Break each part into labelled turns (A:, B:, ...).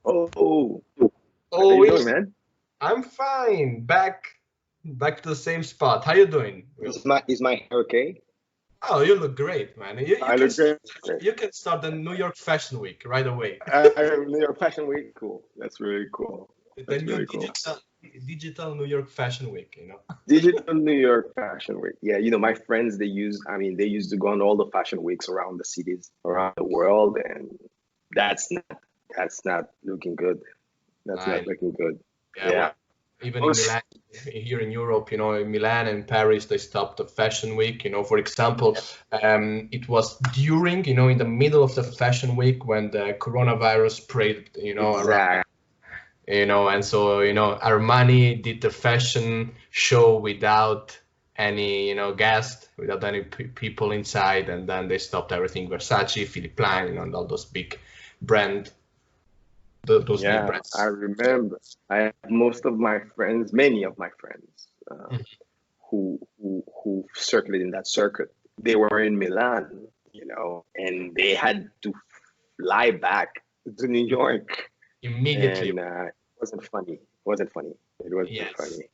A: Oh, how
B: Oh,
A: you doing,
B: Wilson,
A: man?
B: I'm fine. Back to the same spot. How you doing,
A: Is
B: Will?
A: my hair okay?
B: Oh, you look great, man. You
A: I
B: can
A: look
B: start
A: great. Great.
B: you can start the New York Fashion Week right away.
A: New York Fashion Week, cool. That's really cool.
B: The
A: That's
B: new
A: really cool.
B: digital New York Fashion Week.
A: Digital New York Fashion Week. Yeah, my friends they used to go on all the fashion weeks around the cities around the world, and that's not that's not looking good. That's
B: I
A: not looking good.
B: Yeah,
A: Yeah.
B: well, even in
A: Most-
B: Milan, here in Europe, in Milan and Paris, they stopped the Fashion Week. For example, it was during, in the middle of the Fashion Week when the coronavirus spread, around.
A: exact.
B: And so Armani did the fashion show without any guest, without any people inside, and then they stopped everything. Versace, Philipp Plein, and all those big brand, those big
A: Yeah, I
B: brands.
A: remember. I have most of my friends, many of my friends,
B: Mhm.
A: who circulated in that circuit. They were in Milan, and they had to fly back to New York,
B: Immediately.
A: and it wasn't funny. It wasn't funny. It wasn't
B: Yes,
A: funny.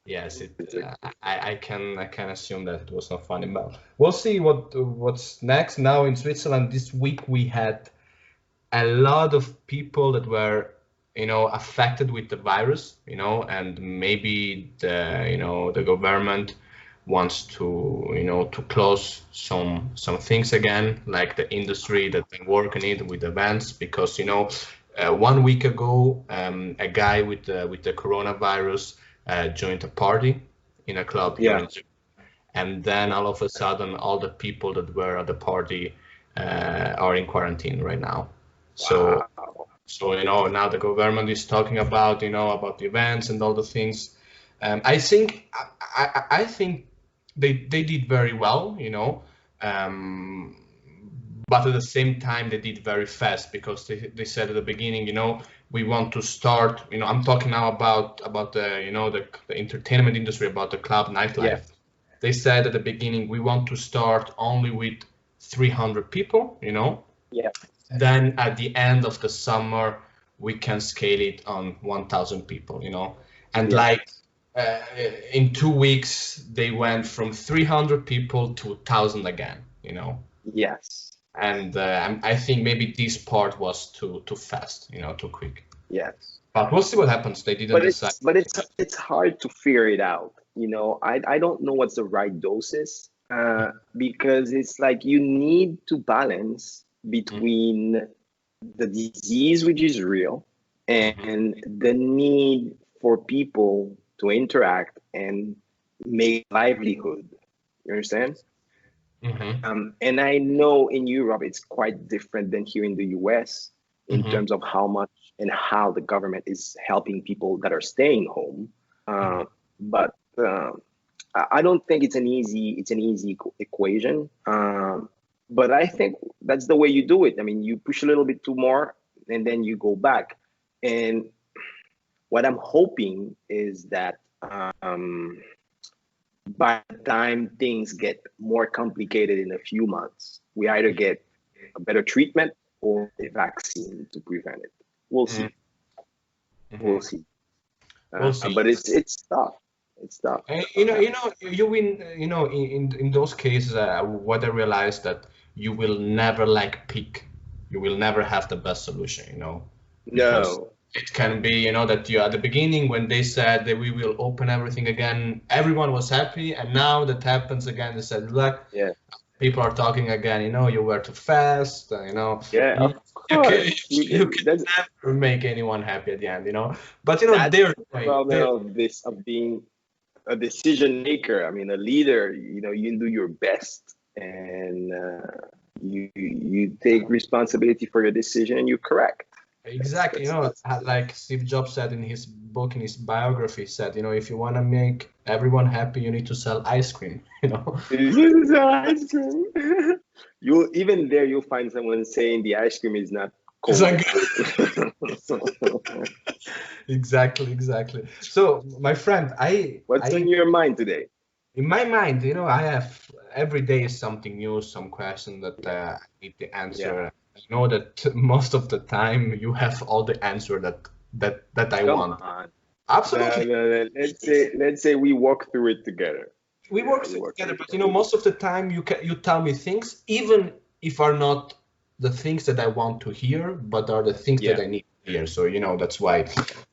B: yes.
A: It's a,
B: I can assume that it was not funny, but we'll see what's next. Now in Switzerland this week we had a lot of people that were affected with the virus, and maybe the government wants to to close some things again, like the industry that been working it with events, because 1 week ago a guy with the coronavirus joined a party in a club here
A: yeah.
B: in Zurich, and then all of a sudden all the people that were at the party are in quarantine right now. So
A: Wow.
B: now the government is talking about the events and all the things. I think they did very well, um, but at the same time they did very fast, because they said at the beginning, we want to start. I'm talking now about the the entertainment industry, about the club
A: Yeah.
B: nightlife. They said at the beginning, we want to start only with 300 people,
A: Yeah.
B: then at the end of the summer we can scale it on 1,000 people, and
A: Yeah.
B: like uh, in 2 weeks they went from 300 people to 1,000 again,
A: Yes.
B: and I think maybe this part was too fast, too quick,
A: Yes.
B: but we'll see what happens. They didn't
A: But
B: decide.
A: it's hard to figure it out. I don't know what's the right doses, because it's like you need to balance between the disease, which is real,
B: Mhm.
A: and the need for people to interact and make livelihood. You understand?
B: Mhm.
A: And I know in Europe it's quite different than here in the US in
B: Mhm.
A: terms of how much and how the government is helping people that are staying home.
B: Mhm.
A: Uh, but I don't think it's an easy equation. But I think that's the way you do it. I mean, you push a little bit too more, and then you go back. And what I'm hoping is that by the time things get more complicated in a few months, we either get a better treatment or a vaccine to prevent it. We'll
B: Mhm.
A: see. We'll
B: Mhm.
A: see.
B: We'll see.
A: But it's tough. It's tough.
B: And, you win. In those cases, what I realized that you will never like pick. You will never have the best solution. Because
A: No.
B: it can be, that you at the beginning when they said that we will open everything again, everyone was happy, and now that happens again, they said, look,
A: Yeah.
B: people are talking again. You were too fast.
A: Yeah.
B: You
A: Of
B: you can
A: course.
B: you can
A: That's
B: never make anyone happy at the end. But
A: that's
B: they're
A: the
B: doing.
A: problem of this of being a decision maker. I mean, a leader. You do your best, and you take responsibility for your decision, and you correct.
B: Exactly,
A: That's
B: like Steve Jobs said in his book, in his biography, said, if you want to make everyone happy, you need to sell ice cream,
A: It's ice cream. You even there, you'll find someone saying the ice cream is not
B: It's
A: cold.
B: like exactly, exactly. So, my friend,
A: What's on your mind today?
B: in my mind, I have every day is something new, some question that I need to answer. I know that most of the time you have all the answer that I
A: Come
B: want.
A: on.
B: Absolutely.
A: No. Let's say we walk through it together.
B: We
A: Yeah,
B: work
A: we work
B: together,
A: through
B: but
A: it.
B: most of the time you tell me things, even if are not the things that I want to hear, but are the things that
A: Yeah.
B: I need to hear. So that's why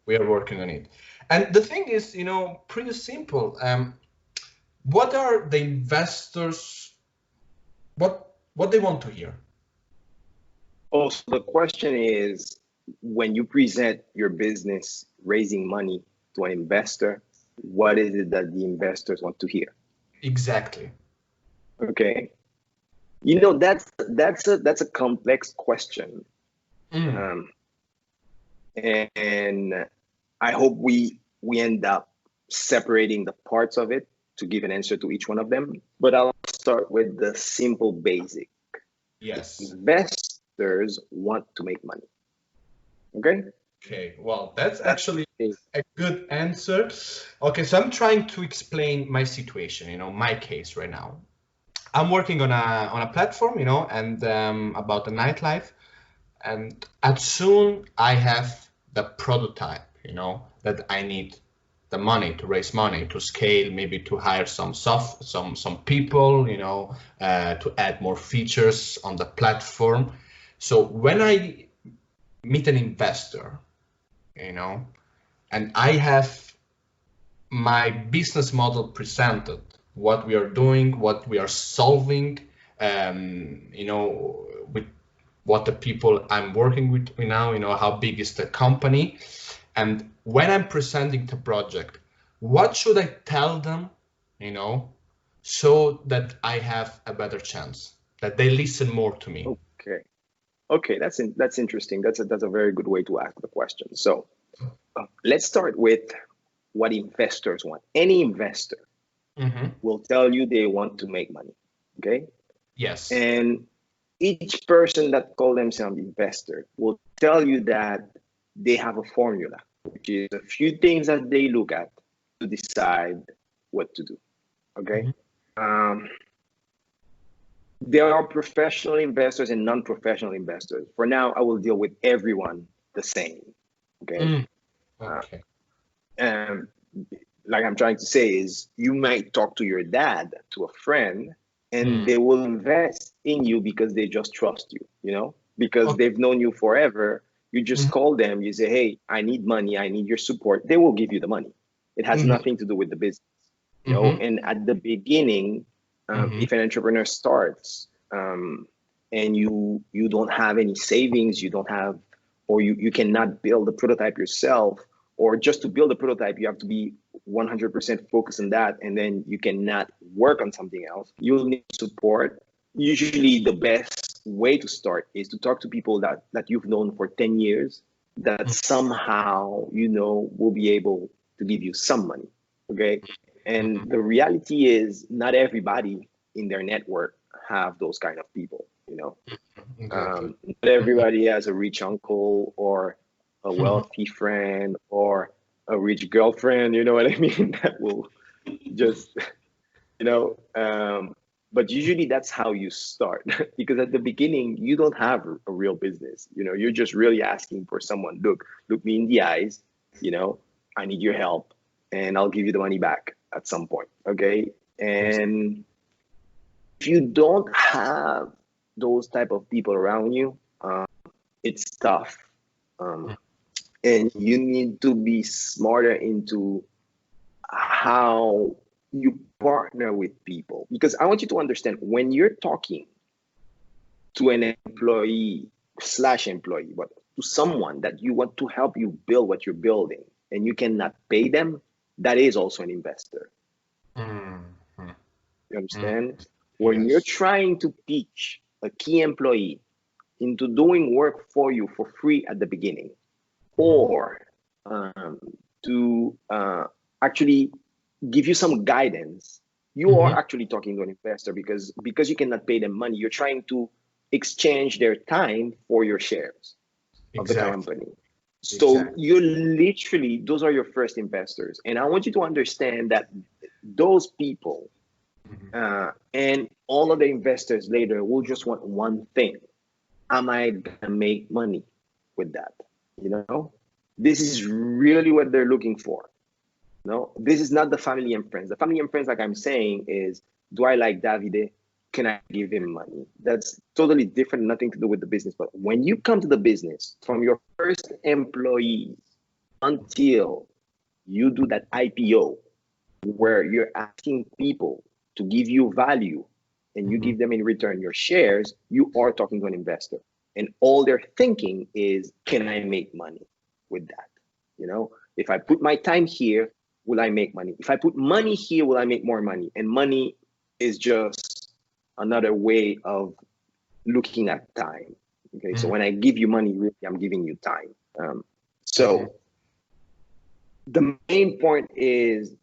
B: we are working on it. And the thing is, pretty simple. What are the investors? What they want to hear?
A: Oh, so the question is, when you present your business raising money to an investor, what is it that the investors want to hear?
B: Exactly.
A: Okay. That's a complex question. And I hope we end up separating the parts of it to give an answer to each one of them. But I'll start with the simple basic.
B: Yes.
A: Investors want to make money. Okay?
B: Okay, well, that's actually a good answer. Okay, so I'm trying to explain my situation, my case right now. I'm working on a platform, and about the nightlife, and as soon I have the prototype, that I need the money to raise money to scale, maybe to hire some people, to add more features on the platform. So when I meet an investor, and I have my business model presented, what we are doing, what we are solving, with what the people I'm working with now, how big is the company. And when I'm presenting the project, what should I tell them, so that I have a better chance, that they listen more to me?
A: Okay, that's interesting. That's a very good way to ask the question. So let's start with what investors want. Any investor will tell you they want to make money. Okay.
B: Yes.
A: And each person that call themselves investor will tell you that they have a formula, which is a few things that they look at to decide what to do. Okay. There are professional investors and non-professional investors. For now, I will deal with everyone the same. Okay.
B: Okay.
A: Like I'm trying to say is, you might talk to your dad, to a friend, and they will invest in you because they just trust you, because they've known you forever. You just call them, you say, hey, I need money, I need your support. They will give you the money. It has nothing to do with the business, and at the beginning, if an entrepreneur starts, and you don't have any savings, you don't have, or you cannot build a prototype yourself, or just to build a prototype, you have to be 100% focused on that, and then you cannot work on something else. You'll need support. Usually the best way to start is to talk to people that you've known for 10 years, that somehow, will be able to give you some money. Okay. And the reality is, not everybody in their network have those kind of people.
B: Exactly.
A: Not everybody has a rich uncle or a wealthy friend or a rich girlfriend, you know what I mean? That will just, but usually that's how you start, because at the beginning, you don't have a real business. You're just really asking for someone, look me in the eyes, I need your help, and I'll give you the money back at some point. Okay. And if you don't have those type of people around you, it's tough. And you need to be smarter into how you partner with people, because I want you to understand, when you're talking to an employee / but to someone that you want to help you build what you're building, and you cannot pay them, that is also an investor. You understand? When you're trying to teach a key employee into doing work for you for free at the beginning, or to actually give you some guidance, you are actually talking to an investor, because you cannot pay them money. You're trying to exchange their time for your shares of the company. So you're literally, those are your first investors. And I want you to understand that those people And all of the investors later will just want one thing: am I gonna make money with that? You know, this is really what they're looking for. No, this is not the family and friends. The family and friends, like I'm saying, is, do I like Davide? Can I give him money? That's totally different, nothing to do with the business. But when you come to the business, from your first employees until you do that IPO, where you're asking people to give you value and you give them in return your shares, you are talking to an investor. And all they're thinking is, can I make money with that? You know, if I put my time here, will I make money? If I put money here, will I make more money? And money is just another way of looking at time. Okay, so when I give you money, really, I'm giving you time. So the main point is,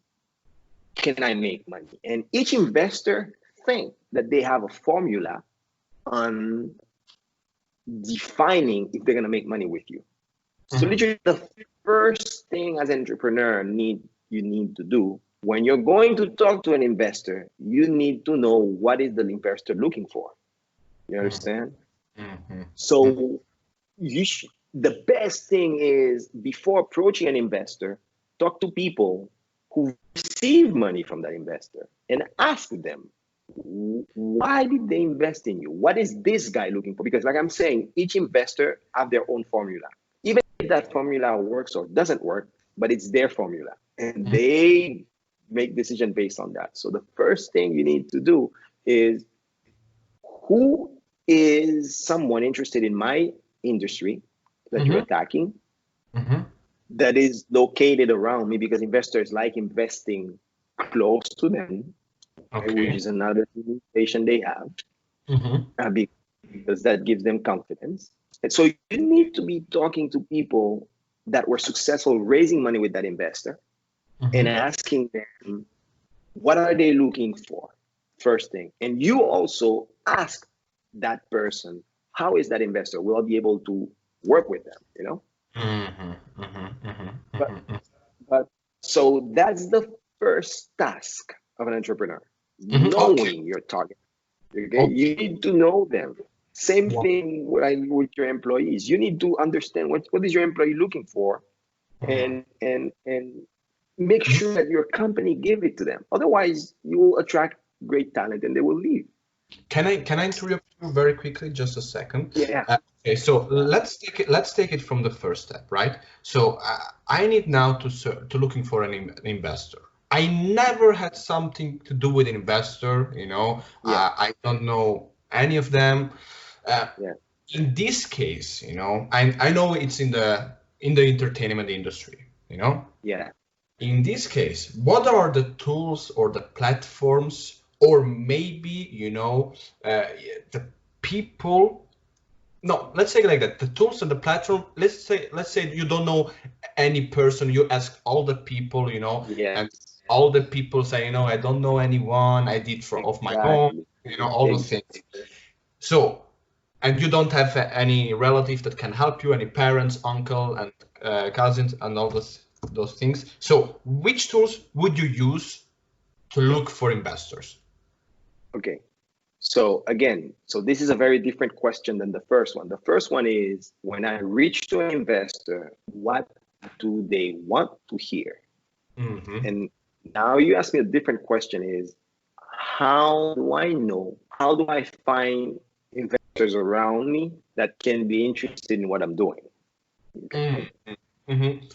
A: can I make money? And each investor think that they have a formula on defining if they're going to make money with you. So literally the first thing as an entrepreneur you need to do when you're going to talk to an investor, you need to know what is the investor looking for. You understand? So the best thing is, before approaching an investor, talk to people who receive money from that investor and ask them, why did they invest in you? What is this guy looking for? Because like I'm saying, each investor have their own formula. Even if that formula works or doesn't work, but it's their formula and they make decision based on that. So the first thing you need to do is, who is someone interested in my industry that you're attacking that is located around me, because investors like investing close to them, which is another limitation they have, because that gives them confidence. And so you need to be talking to people that were successful raising money with that investor and asking them, what are they looking for? First thing. And you also ask that person, how is that investor? Will I be able to work with them? You know? But so that's the first task of an entrepreneur, knowing your target. Okay? You need to know them. Same thing with your employees. You need to understand what is your employee looking for, and make sure that your company give it to them. Otherwise, you will attract great talent and they will leave.
B: Can I interrupt you very quickly, just a second?
A: Yeah.
B: Okay, so let's take it from the first step, right? So I need now to looking for an investor. I never had something to do with an investor, you know. I don't know any of them. In this case, you know, I know it's in the entertainment industry, you know.
A: Yeah.
B: In this case, what are the tools or the platforms, or maybe, you know, the people? No, let's say it like that. The tools and the platform. Let's say you don't know any person. You ask all the people, you know, and all the people say, you know, I don't know anyone. I did off my own, you know, all those things. So, and you don't have any relative that can help you, any parents, uncle, and cousins, and all those things. So, which tools would you use to look for investors?
A: Okay. So again, this is a very different question than the first one. The first one is, when I reach to an investor, what do they want to hear? And now you ask me a different question is, how do I know? How do I find investors around me that can be interested in what I'm doing? Okay.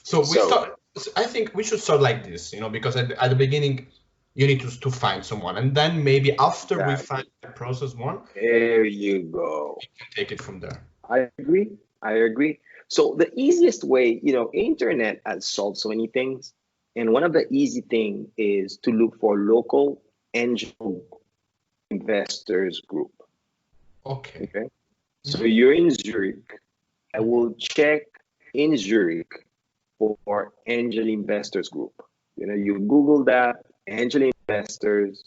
B: So we start. I think we should start like this, you know, because at the beginning, you need to find someone, and then maybe after we find the process one,
A: there you go.
B: We can take it from there.
A: I agree. So the easiest way, you know, internet has solved so many things, and one of the easy things is to look for local angel investors group.
B: Okay.
A: So you're in Zurich. I will check in Zurich for angel investors group. You know, you Google that, angel investors.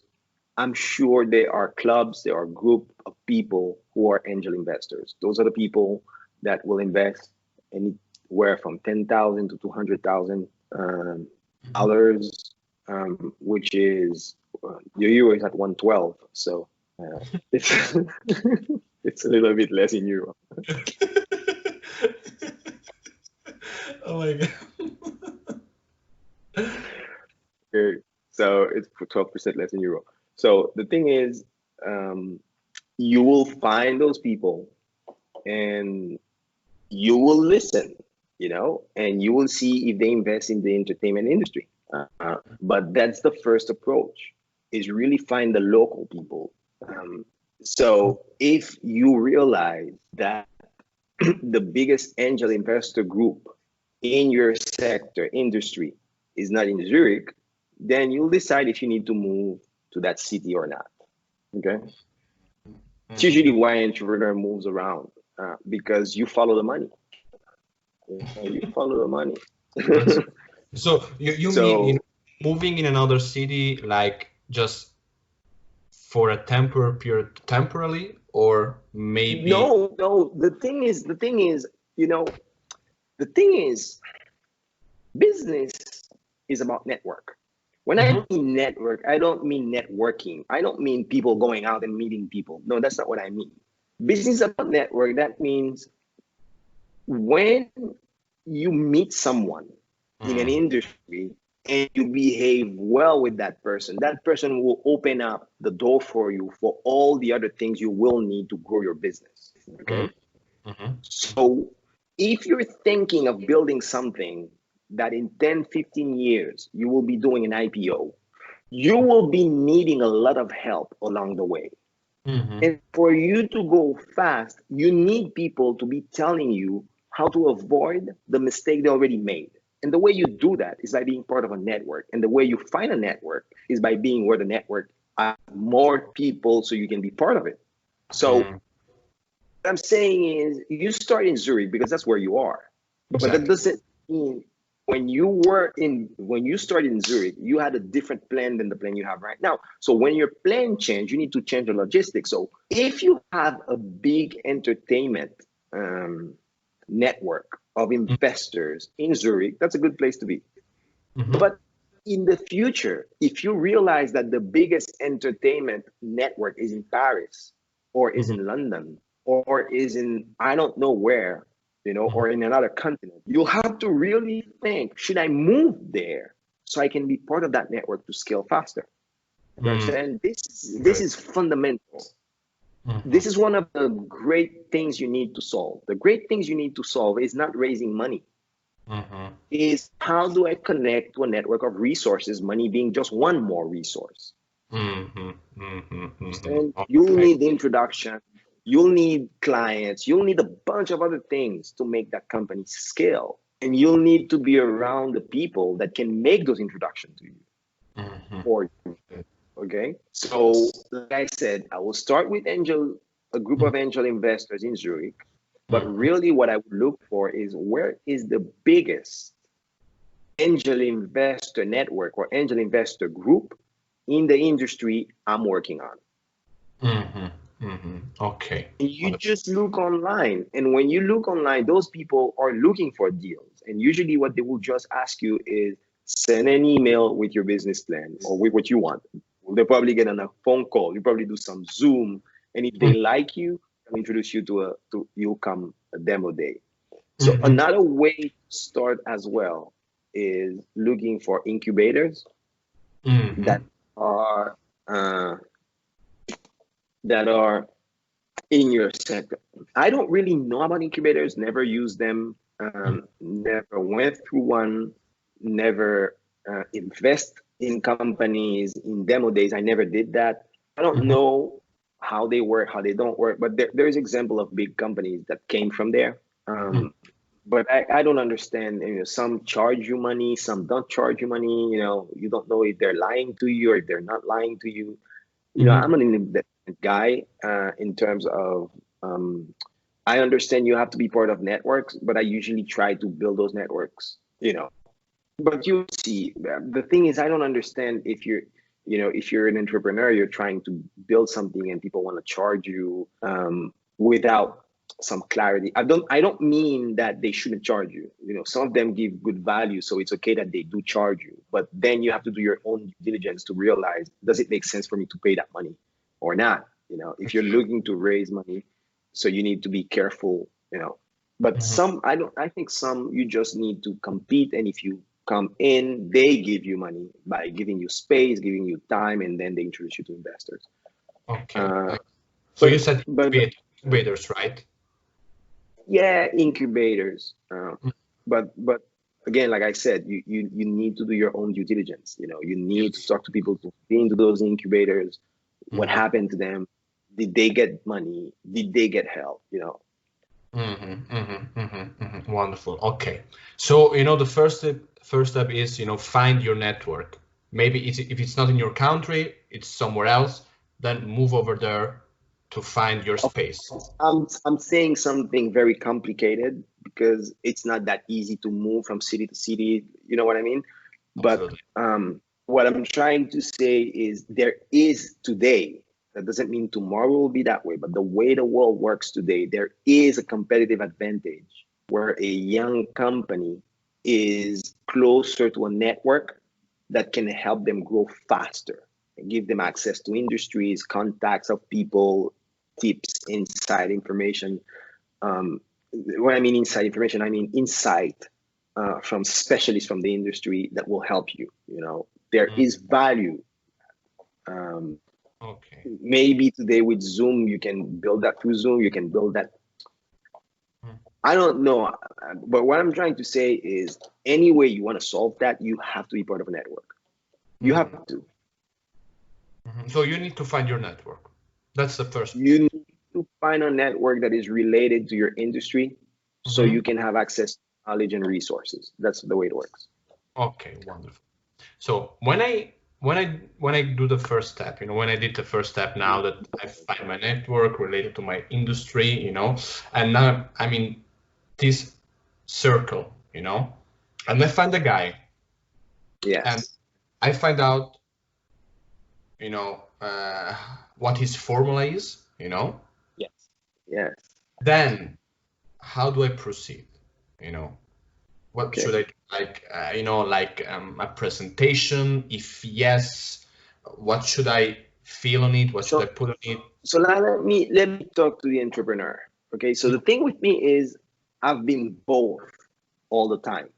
A: I'm sure there are clubs, there are group of people who are angel investors. Those are the people that will invest anywhere from $10,000 to $200,000, which is your euro is at 112, so it's it's a little bit less in euro.
B: Oh my god.
A: Okay, so it's 12% less in euro. So the thing is, you will find those people and you will listen, and you will see if they invest in the entertainment industry. But that's the first approach, is really find the local people. So if you realize that the biggest angel investor group in your sector industry is not in Zurich, then you'll decide if you need to move to that city or not. Okay. It's usually why an entrepreneur moves around, because you follow the money. You follow the money.
B: So you mean moving in another city, like just for a temporarily, or maybe?
A: No. The thing is, business is about network. When I mean network, I don't mean networking. I don't mean people going out and meeting people. No, that's not what I mean. Business is about network. That means when you meet someone in an industry and you behave well with that person will open up the door for you for all the other things you will need to grow your business. Okay. So if you're thinking of building something that in 10, 15 years, you will be doing an IPO, you will be needing a lot of help along the way. And for you to go fast, you need people to be telling you how to avoid the mistake they already made. And the way you do that is by being part of a network. And the way you find a network is by being where the network are more people so you can be part of it. So what I'm saying is you start in Zurich because that's where you are. But that doesn't mean when you started in Zurich, you had a different plan than the plan you have right now. So when your plan change, you need to change the logistics. So if you have a big entertainment network of investors in Zurich, that's a good place to be. But in the future, if you realize that the biggest entertainment network is in Paris or is in London or is in, I don't know where, or in another continent, you'll have to really think, should I move there so I can be part of that network to scale faster? You understand? This is fundamental. This is one of the great things you need to solve. The great things you need to solve is not raising money. Is how do I connect to a network of resources, money being just one more resource. And you'll need the introduction, you'll need clients, you'll need a bunch of other things to make that company scale. And you'll need to be around the people that can make those introductions to you. Okay, so like I said, I will start with a group of angel investors in Zurich, but really what I would look for is where is the biggest angel investor network or angel investor group in the industry I'm working on.
B: Okay.
A: And you just look online, and when you look online, those people are looking for deals, and usually what they will just ask you is send an email with your business plan or with what you want. They'll probably get on a phone call. You probably do some Zoom, and if they like you, they'll introduce you to you'll come a demo day. So another way to start as well is looking for incubators that are in your sector. I don't really know about incubators. Never used them. Never went through one. Never invest in companies in demo days. I never did that. I don't know how they work, how they don't work, but there's example of big companies that came from there. But I don't understand. Some charge you money, some don't charge you money. You don't know if they're lying to you or if they're not lying to you. I'm an independent guy in terms of I understand you have to be part of networks, but I usually try to build those networks. But you see, the thing is, I don't understand if you're an entrepreneur, you're trying to build something and people want to charge you without some clarity. I don't mean that they shouldn't charge you. You know, some of them give good value, so it's okay that they do charge you. But then you have to do your own due diligence to realize, does it make sense for me to pay that money or not? You know, if you're looking to raise money, so you need to be careful. You know, but some I think some you just need to compete, and if you come in, they give you money by giving you space, giving you time, and then they introduce you to investors.
B: Okay. So you said incubators, right?
A: Yeah, incubators. But again, like I said, you need to do your own due diligence. You know, you need to talk to people to get into those incubators. What happened to them? Did they get money? Did they get help? You know.
B: Wonderful. Okay. So, you know, the first step is, you know, find your network. Maybe if it's not in your country, it's somewhere else, then move over there to find your space.
A: I'm saying something very complicated because it's not that easy to move from city to city. You know what I mean?
B: Absolutely.
A: But what I'm trying to say is there is today. That doesn't mean tomorrow will be that way, but the way the world works today, there is a competitive advantage where a young company is closer to a network that can help them grow faster and give them access to industries, contacts of people, tips, inside information. When I mean inside information, I mean insight from specialists from the industry that will help you. You know, there is value.
B: Okay.
A: Maybe today with Zoom, you can build that through Zoom. You can build that. I don't know, but what I'm trying to say is, any way you want to solve that, you have to be part of a network. You have to.
B: So you need to find your network. That's the first.
A: You need to find a network that is related to your industry, so you can have access to knowledge and resources. That's the way it works.
B: Okay, wonderful. So when I do the first step, you know, when I did the first step, now that I find my network related to my industry, you know, and now I'm in this circle, you know, and I find a guy.
A: Yes.
B: And I find out, you know, what his formula is, you know.
A: Yes. Yes.
B: Then how do I proceed? You know, what should I do? Like, you know, like a presentation? If yes, what should I feel on it? What should I put on it?
A: So now let me talk to the entrepreneur. Okay. So the thing with me is I've been both all the time.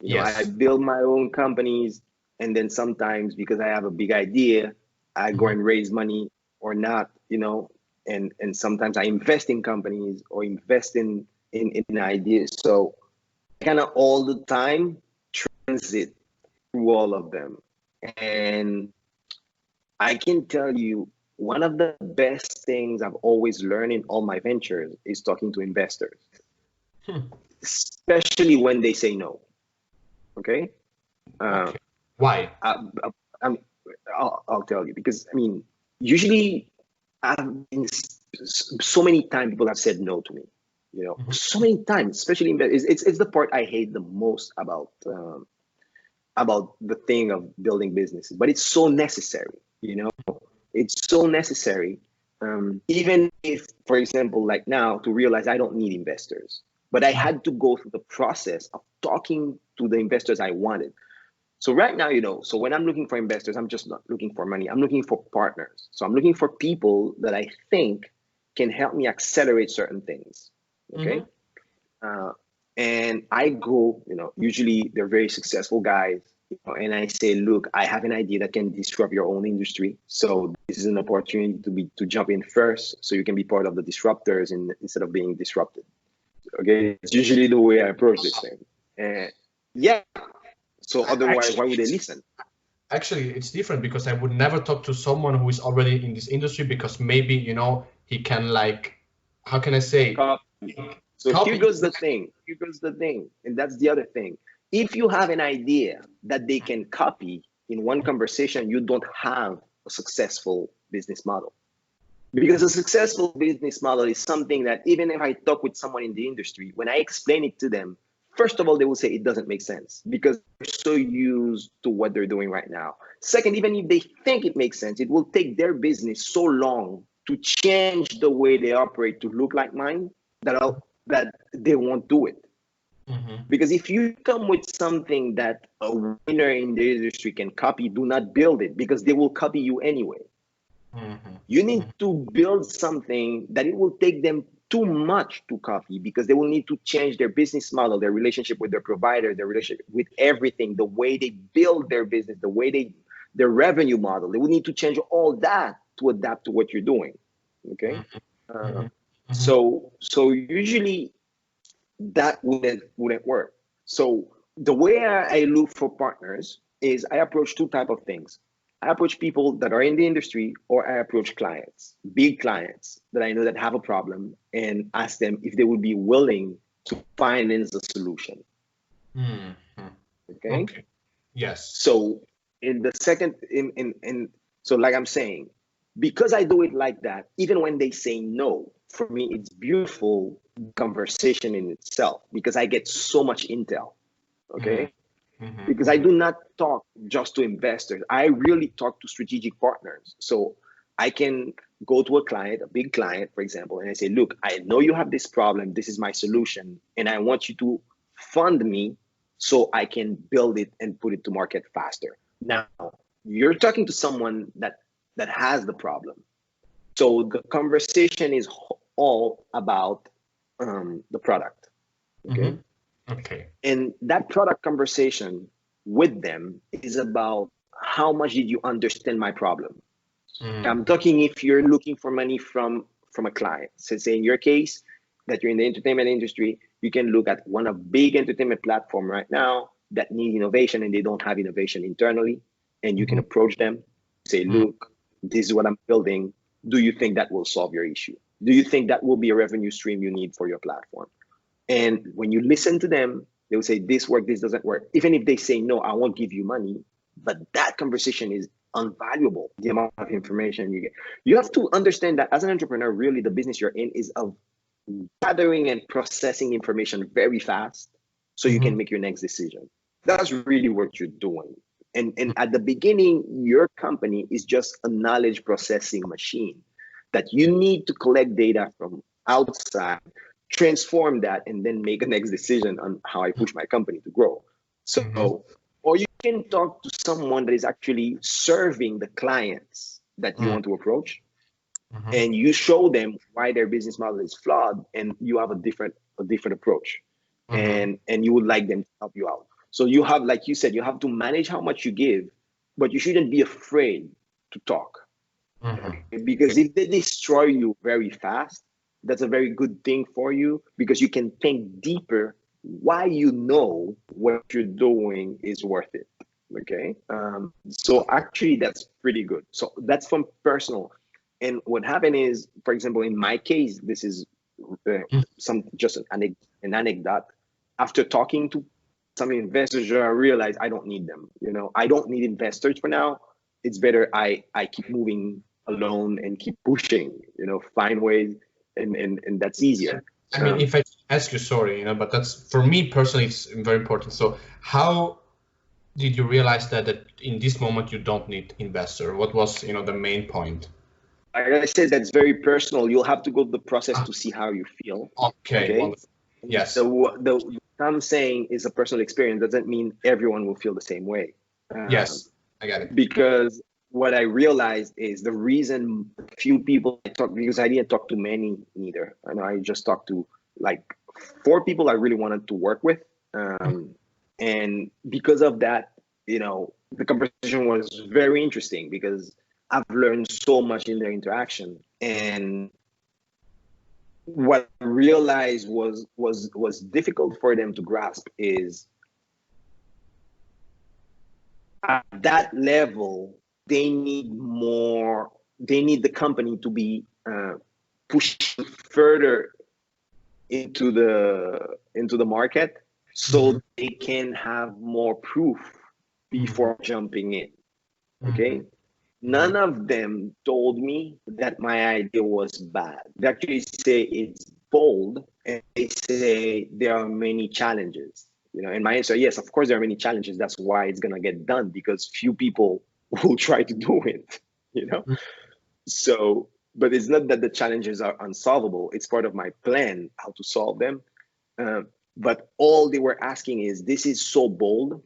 A: You know, I build my own companies, and then sometimes because I have a big idea, I go and raise money or not, you know, and sometimes I invest in companies or invest in ideas. So kind of all the time transit through all of them. And I can tell you, one of the best things I've always learned in all my ventures is talking to investors, especially when they say no. Okay.
B: Why?
A: I'll tell you, because I mean, usually I've been so many times people have said no to me. You know, so many times, especially it's the part I hate the most about the thing of building businesses. But it's so necessary. You know, it's so necessary. Even if, for example, like now, to realize I don't need investors, but I had to go through the process of talking to the investors I wanted. So right now, you know, so when I'm looking for investors, I'm just not looking for money. I'm looking for partners. So I'm looking for people that I think can help me accelerate certain things. Okay. And I go, you know, usually they're very successful guys, you know, and I say, look, I have an idea that can disrupt your own industry. So this is an opportunity to jump in first, so you can be part of the disruptors instead of being disrupted. Okay. It's usually the way I approach this thing. And yeah. So otherwise, why would they listen?
B: Actually, it's different, because I would never talk to someone who is already in this industry, because maybe, you know, he can, like, how can I say?
A: So here goes the thing. Here goes the thing. And that's the other thing. If you have an idea that they can copy in one conversation, you don't have a successful business model. Because a successful business model is something that even if I talk with someone in the industry, when I explain it to them, first of all, they will say it doesn't make sense because they're so used to what they're doing right now. Second, even if they think it makes sense, it will take their business so long to change the way they operate to look like mine that they won't do it.
B: Mm-hmm.
A: Because if you come with something that a winner in the industry can copy, do not build it, because they will copy you anyway.
B: Mm-hmm.
A: You need to build something that it will take them too much to copy, because they will need to change their business model, their relationship with their provider, their relationship with everything, the way they build their business, their revenue model. They will need to change all that to adapt to what you're doing. Okay.
B: Mm-hmm.
A: So usually that wouldn't work. So the way I look for partners is I approach two type of things. I approach people that are in the industry, or I approach clients, big clients that I know that have a problem, and ask them if they would be willing to finance a solution.
B: Mm-hmm.
A: Okay.
B: Okay. Yes.
A: So in the second, so like I'm saying, because I do it like that, even when they say no, for me it's beautiful conversation in itself, because I get so much intel. Okay.
B: Mm-hmm.
A: Because I do not talk just to investors. I really talk to strategic partners. So I can go to a client, a big client, for example, and I say, look, I know you have this problem. This is my solution. And I want you to fund me so I can build it and put it to market faster. Now, you're talking to someone that has the problem. So the conversation is all about the product. Okay.
B: Mm-hmm. Okay.
A: And that product conversation with them is about how much did you understand my problem.
B: Mm-hmm.
A: I'm talking if you're looking for money from a client. So say in your case that you're in the entertainment industry, you can look at one of big entertainment platform right now that need innovation and they don't have innovation internally. And you can approach them, say, look, this is what I'm building. Do you think that will solve your issue? Do you think that will be a revenue stream you need for your platform? And when you listen to them, they will say, this works, this doesn't work. Even if they say, no, I won't give you money, but that conversation is unvaluable, the amount of information you get. You have to understand that as an entrepreneur, really the business you're in is of gathering and processing information very fast so you can make your next decision. That's really what you're doing. And at the beginning, your company is just a knowledge processing machine that you need to collect data from outside, transform that, and then make a next decision on how I push my company to grow. So, or you can talk to someone that is actually serving the clients that you want to approach, and you show them why their business model is flawed, and you have a different approach, and you would like them to help you out. So you have, like you said, you have to manage how much you give, but you shouldn't be afraid to talk. Okay? Because if they destroy you very fast, that's a very good thing for you, because you can think deeper why you know what you're doing is worth it. Okay. So actually that's pretty good. So that's from personal. And what happened is, for example, in my case, this is just an anecdote. After talking to some investors, I realized I don't need them. I don't need investors for now. It's better I keep moving alone and keep pushing. Find ways, and that's easier.
B: I mean, if I ask you, sorry, but that's, for me personally, it's very important. So how did you realize that in this moment you don't need investor? What was, the main point?
A: Like I said, that's very personal. You'll have to go through the process to see how you feel.
B: Okay. Wonderful. Yes.
A: What I'm saying is a personal experience. Doesn't mean everyone will feel the same way.
B: Yes, I got it.
A: Because what I realized is the reason few people I talk, because I didn't talk to many neither. I just talked to like 4 people I really wanted to work with. And because of that, the conversation was very interesting, because I've learned so much in their interaction. And what I realized was difficult for them to grasp is at that level, they need the company to be pushing further into the market, so they can have more proof before jumping in. Okay. None of them told me that my idea was bad. They actually say it's bold, and they say there are many challenges. And my answer, yes, of course there are many challenges. That's why it's gonna get done, because few people will try to do it. So but it's not that the challenges are unsolvable. It's part of my plan how to solve them. But all they were asking is, this is so bold.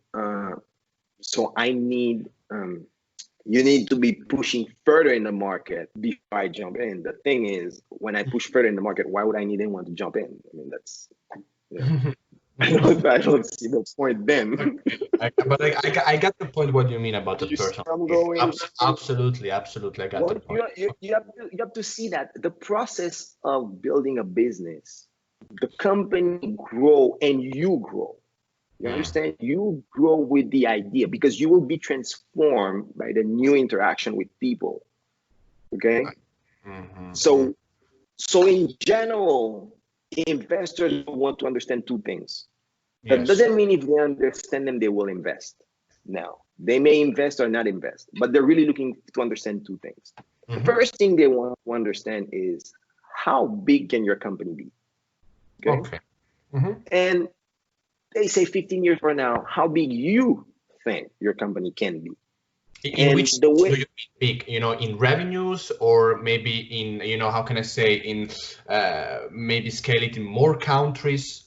A: So I need, you need to be pushing further in the market before I jump in. The thing is, when I push further in the market, why would I need anyone to jump in? I mean, that's, I don't see the point then.
B: I got the point. What you mean about the
A: You see
B: personal?
A: where I'm going?
B: Absolutely, absolutely. I got the
A: Well,
B: point.
A: you have to see that the process of building a business, the company grow and you grow. You understand? You grow with the idea because you will be transformed by the new interaction with people. Okay. So in general, investors want to understand two things. That doesn't mean if they understand them, they will invest. No, they may invest or not invest, but they're really looking to understand two things. The first thing they want to understand is, how big can your company be? Okay. And they say 15 years from now, how big you think your company can be.
B: In which do you mean big? You know, in revenues, or maybe in, you know, how can I say, in maybe scale it in more countries?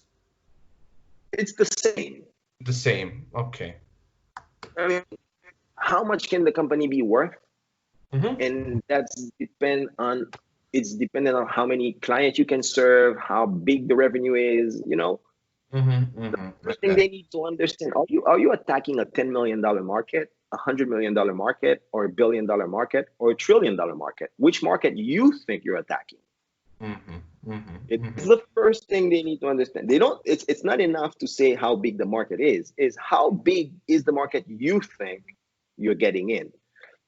A: It's the same.
B: The same. Okay.
A: I mean, how much can the company be worth? And it's dependent on how many clients you can serve, how big the revenue is, you know. The first thing they need to understand, are you attacking a $10 million market, $100 million market, or $1 billion market, or $1 trillion market? Which market you think you're attacking? It's the first thing they need to understand. They don't, it's not enough to say how big the market is how big is the market you think you're getting in?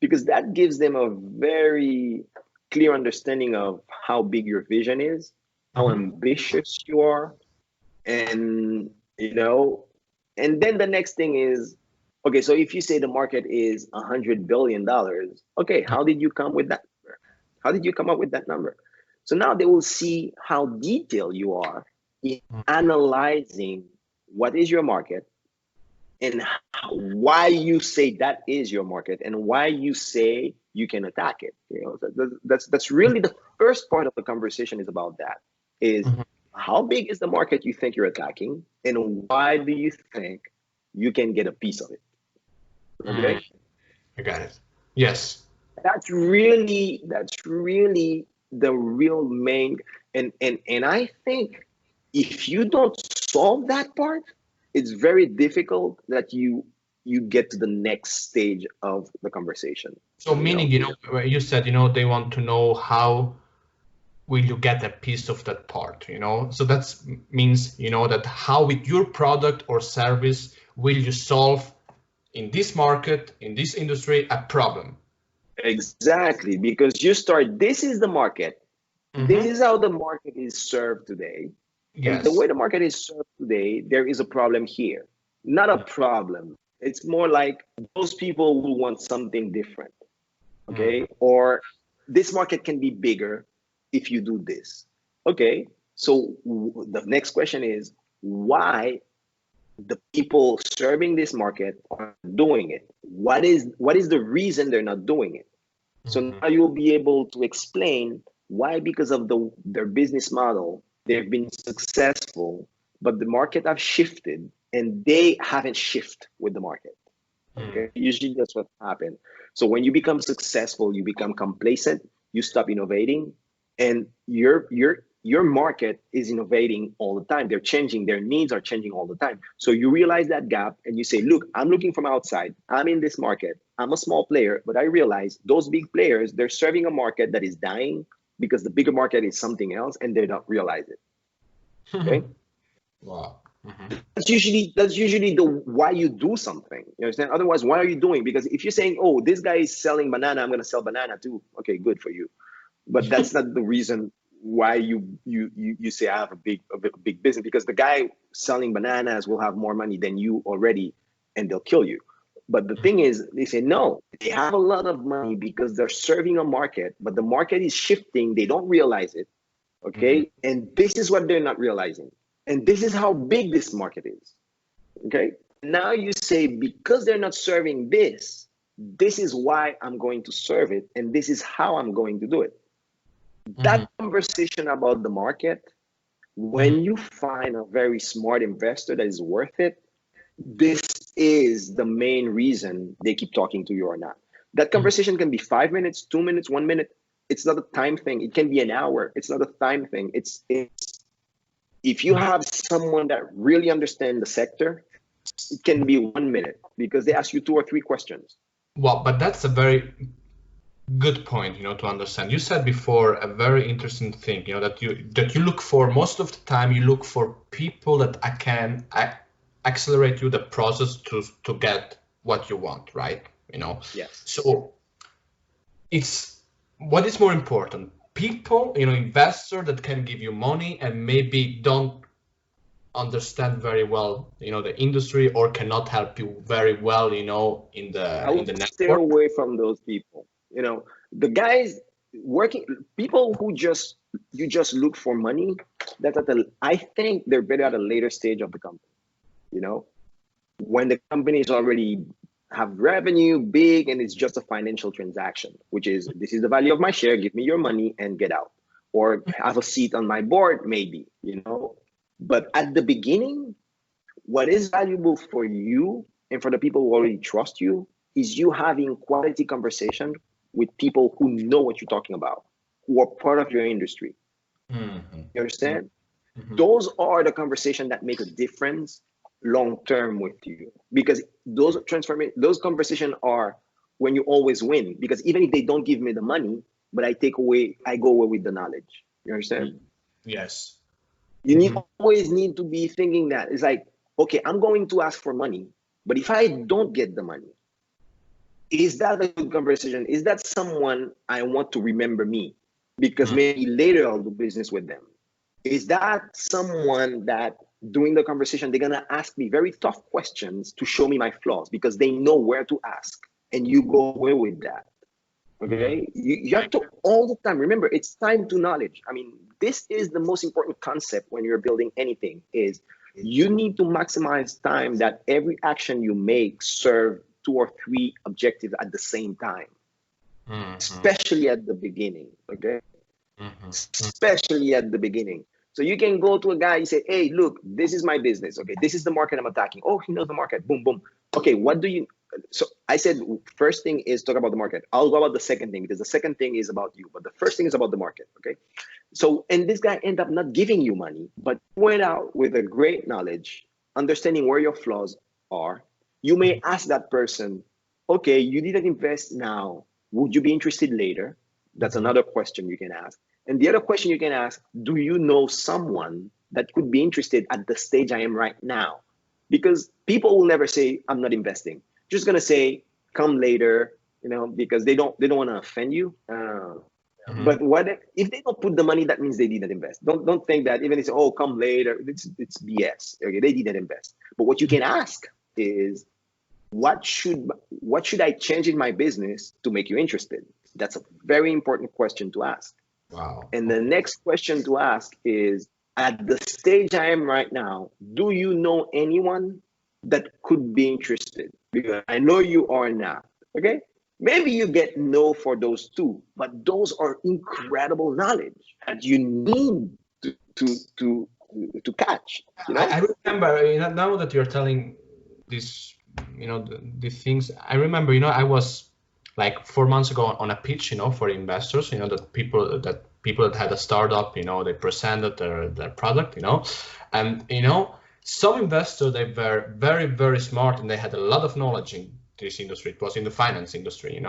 A: Because that gives them a very clear understanding of how big your vision is, how ambitious you are. And, you know, and then the next thing is, okay, so if you say the market is $100 billion, okay, how did you come with that number? How did you come up with that number? So now they will see how detailed you are in analyzing what is your market and why you say that is your market and why you say you can attack it. You know, that's really the first part of the conversation is about that. Is how big is the market you think you're attacking, and why do you think you can get a piece of it? Okay,
B: I got it. Yes,
A: that's really the real main. And I think if you don't solve that part, it's very difficult that you get to the next stage of the conversation.
B: So meaning, you know, you said, you know, they want to know how will you get a piece of that part, you know? So that means, you know, that how with your product or service will you solve in this market, in this industry, a problem?
A: Exactly, because you start, this is the market. This is how the market is served today. And the way the market is served today, there is a problem here. Not a problem. It's more like those people will want something different. Okay. Or this market can be bigger if you do this. Okay. So the next question is, why the people serving this market are doing it? What is the reason they're not doing it? So now you'll be able to explain why, because of their business model, they've been successful, but the market have shifted and they haven't shifted with the market. Okay, usually that's what happens. So when you become successful, you become complacent, you stop innovating, and your market is innovating all the time. They're changing, their needs are changing all the time. So you realize that gap and you say, look, I'm looking from outside. I'm in this market. I'm a small player, but I realize those big players, they're serving a market that is dying because the bigger market is something else and they don't realize it. Okay.
B: Wow.
A: That's usually the why you do something. You understand? Otherwise, why are you doing? Because if you're saying, oh, this guy is selling banana, I'm going to sell banana too. Okay, good for you. But that's not the reason why you say I have a big business, because the guy selling bananas will have more money than you already and they'll kill you. But the thing is, they say, no, they have a lot of money because they're serving a market, but the market is shifting. They don't realize it. Okay. And this is what they're not realizing. And this is how big this market is. Okay. Now you say, because they're not serving this, this is why I'm going to serve it. And this is how I'm going to do it. That conversation about the market, when you find a very smart investor that is worth it, this is the main reason they keep talking to you or not. That conversation can be 5 minutes, 2 minutes, 1 minute. It's not a time thing. It can be an hour. It's not a time thing. It's if you have someone that really understands the sector, it can be 1 minute because they ask you 2 or 3 questions.
B: Well, but that's a very good point, to understand. You said before a very interesting thing, that you look for, most of the time you look for people that can accelerate you the process to get what you want, right?
A: Yes.
B: So it's what is more important, people, investor that can give you money and maybe don't understand very well, the industry, or cannot help you very well, in the network.
A: Stay away from those people. The guys working, people who you just look for money. That's I think they're better at a later stage of the company. When the company is already have revenue big and it's just a financial transaction, which is, this is the value of my share, give me your money and get out, or have a seat on my board, maybe. But at the beginning, what is valuable for you and for the people who already trust you is you having quality conversation with people who know what you're talking about, who are part of your industry. You understand? Those are the conversations that make a difference long term with you, because those conversations are when you always win, because even if they don't give me the money, but I go away with the knowledge. You understand?
B: Yes.
A: You always need to be thinking that it's like, okay, I'm going to ask for money, but if I don't get the money, is that a good conversation? Is that someone I want to remember me? Because maybe later I'll do business with them. Is that someone that during the conversation, they're going to ask me very tough questions to show me my flaws because they know where to ask, and you go away with that. Okay. You have to all the time. Remember, it's time to knowledge. I mean, this is the most important concept when you're building anything is you need to maximize time that every action you make serve 2 or 3 objectives at the same time, especially at the beginning. Okay. Especially at the beginning. So you can go to a guy, you say, hey, look, this is my business. Okay, this is the market I'm attacking. Oh, he knows the market. Boom, boom. Okay, what do you... So I said, first thing is talk about the market. I'll go about the second thing because the second thing is about you. But the first thing is about the market, okay? So, and this guy ended up not giving you money, but went out with a great knowledge, understanding where your flaws are. You may ask that person, okay, you didn't invest now. Would you be interested later? That's another question you can ask. And the other question you can ask, do you know someone that could be interested at the stage I am right now? Because people will never say, I'm not investing. Just going to say, come later, because they don't want to offend you. But what if they don't put the money, that means they didn't invest. Don't think that even if they say, oh, come later, it's BS. Okay, they didn't invest. But what you can ask is, what should I change in my business to make you interested? That's a very important question to ask.
B: Wow.
A: And the next question to ask is, at the stage I am right now, do you know anyone that could be interested? Because I know you are not. Okay. Maybe you get no for those 2, but those are incredible knowledge that you need to catch.
B: I remember, now that you're telling this, these things, I remember, I was like 4 months ago on a pitch, for investors, that people that had a startup, they presented their product, and some investors, they were very, very smart and they had a lot of knowledge in this industry. It was in the finance industry,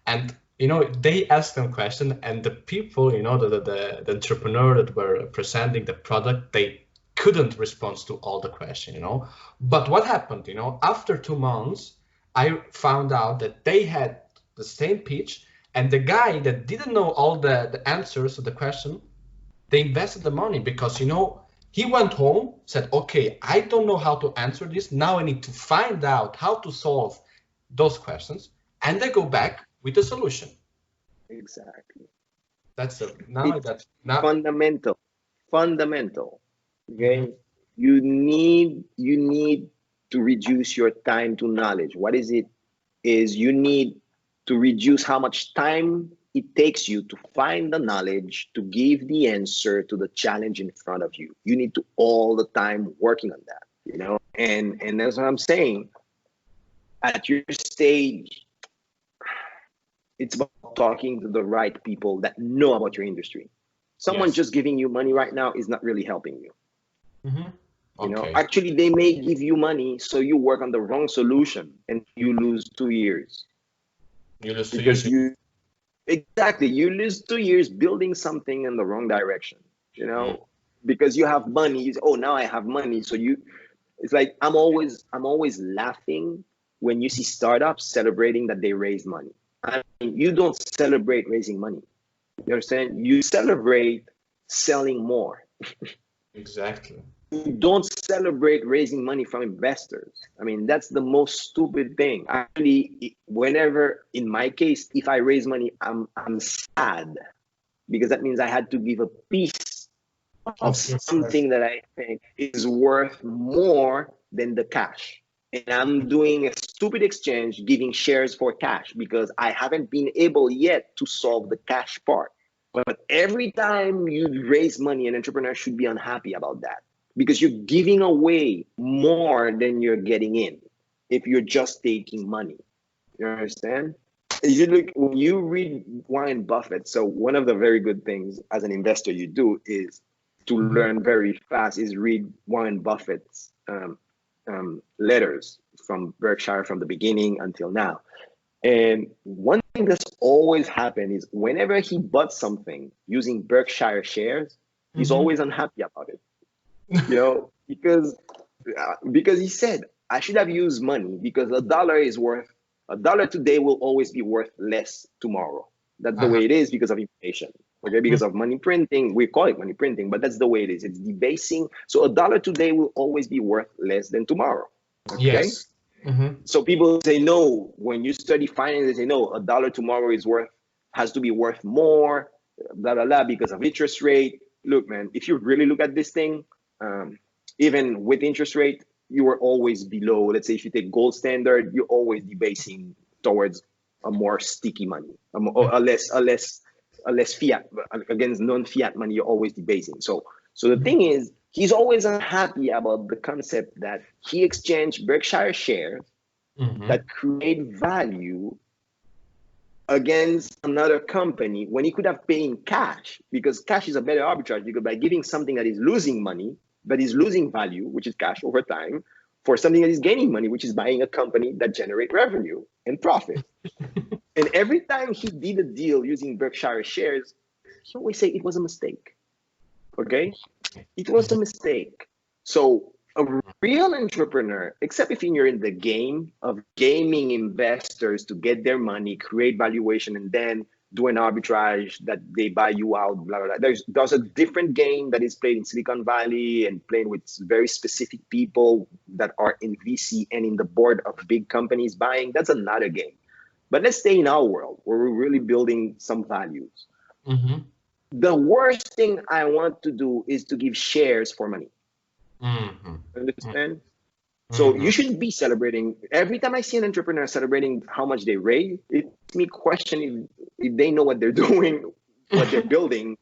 B: and they asked them questions, and the people, the entrepreneur that were presenting the product, they couldn't respond to all the questions, But what happened, after 2 months, I found out that they had the same pitch, and the guy that didn't know all the answers to the question, they invested the money because, he went home, said, okay, I don't know how to answer this. Now I need to find out how to solve those questions. And they go back with a solution.
A: Exactly.
B: That's
A: fundamental. Okay. You need to reduce your time to knowledge. What is it? Is you need to reduce how much time it takes you to find the knowledge to give the answer to the challenge in front of you. You need to all the time working on that, you know? And that's what I'm saying. At your stage, it's about talking to the right people that know about your industry. Someone
B: Yes.
A: just giving you money right now is not really helping you.
B: Mm-hmm.
A: You know,
B: Okay.
A: actually, they may give you money so you work on the wrong solution and you lose 2 years
B: You lose 2 years.
A: because you exactly you lose 2 years building something in the wrong direction. You
B: Mm.
A: know, because you have money. You say, oh, now I have money, so you. It's like I'm always laughing when you see startups celebrating that they raise money. I mean, you don't celebrate raising money. You understand? You celebrate selling more.
B: Exactly.
A: You don't celebrate raising money from investors. I mean, that's the most stupid thing. Actually, whenever, in my case, if I raise money, I'm sad because that means I had to give a piece of
B: Of your share.
A: something that I think is worth more than the cash. And I'm doing a stupid exchange, giving shares for cash because I haven't been able yet to solve the cash part. But every time you raise money, an entrepreneur should be unhappy about that because you're giving away more than you're getting in if you're just taking money. You understand? You look when you read Warren Buffett. So one of the very good things as an investor you do is to
B: Mhm.
A: learn very fast is read Warren Buffett's letters from Berkshire from the beginning until now. And one thing that's always happened is whenever he bought something using Berkshire shares, he's
B: Mhm.
A: always unhappy about it. You know, because he said I should have used money because a dollar today will always be worth less tomorrow. That's the
B: Uh-huh.
A: way it is because of inflation. Okay, because of money printing, we call it money printing, but that's the way it is. It's debasing. So a dollar today will always be worth less than tomorrow. Okay,
B: Yes. Mm-hmm.
A: so people say no. When you study finance, they say no. A dollar tomorrow has to be worth more, blah blah blah, because of interest rate. Look, man, if you really look at this thing, um, even with interest rate, you are always below. Let's say if you take gold standard, you're always debasing towards a more sticky money, or a less fiat against non-fiat money. You're always debasing. So the thing is, he's always unhappy about the concept that he exchanged Berkshire shares
B: Mm-hmm.
A: that create value against another company when he could have paid in cash, because cash is a better arbitrage, because by giving something that is losing money, that is losing value, which is cash over time, for something that is gaining money, which is buying a company that generate revenue and profit. And every time he did a deal using Berkshire shares, he always say it was a mistake. Okay, it was a mistake. So a real entrepreneur, except if you're in the game of gaming investors to get their money, create valuation, and then do an arbitrage that they buy you out, blah, blah, blah. There's a different game that is played in Silicon Valley and playing with very specific people that are in VC and in the board of big companies buying. That's another game. But let's stay in our world where we're really building some values.
B: Mm-hmm.
A: The worst thing I want to do is to give shares for money.
B: Mm-hmm.
A: Understand? So
B: Mm-hmm.
A: you should be celebrating. Every time I see an entrepreneur celebrating how much they raise, it makes me question if they know what they're doing, what they're building,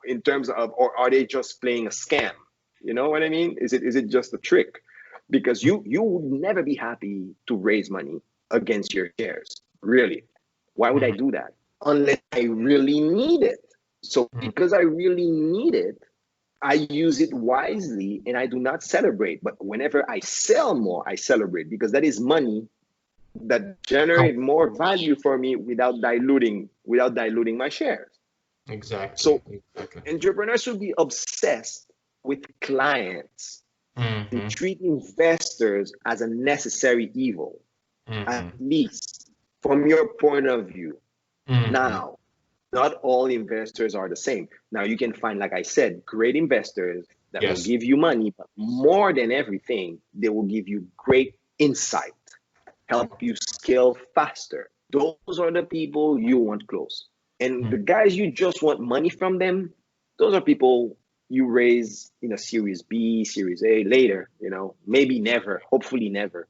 A: in terms of, or are they just playing a scam? You know what I mean? Is it just a trick? Because you would never be happy to raise money against your shares. Really. Why would I do that? Unless I really need it. So because I really need it, I use it wisely and I do not celebrate. But whenever I sell more, I celebrate because that is money that generate more value for me without diluting my shares.
B: Exactly.
A: So
B: Exactly.
A: entrepreneurs should be obsessed with clients and
B: Mm-hmm.
A: treat investors as a necessary evil, at
B: Mm-hmm.
A: least from your point of view.
B: Mm-hmm.
A: Now, not all investors are the same. Now, you can find, like I said, great investors that will
B: Yes.
A: give you money, but more than everything, they will give you great insight, help you scale faster. Those are the people you want close. And the guys you just want money from them, those are people you raise in a series B, series A later, maybe never, hopefully never.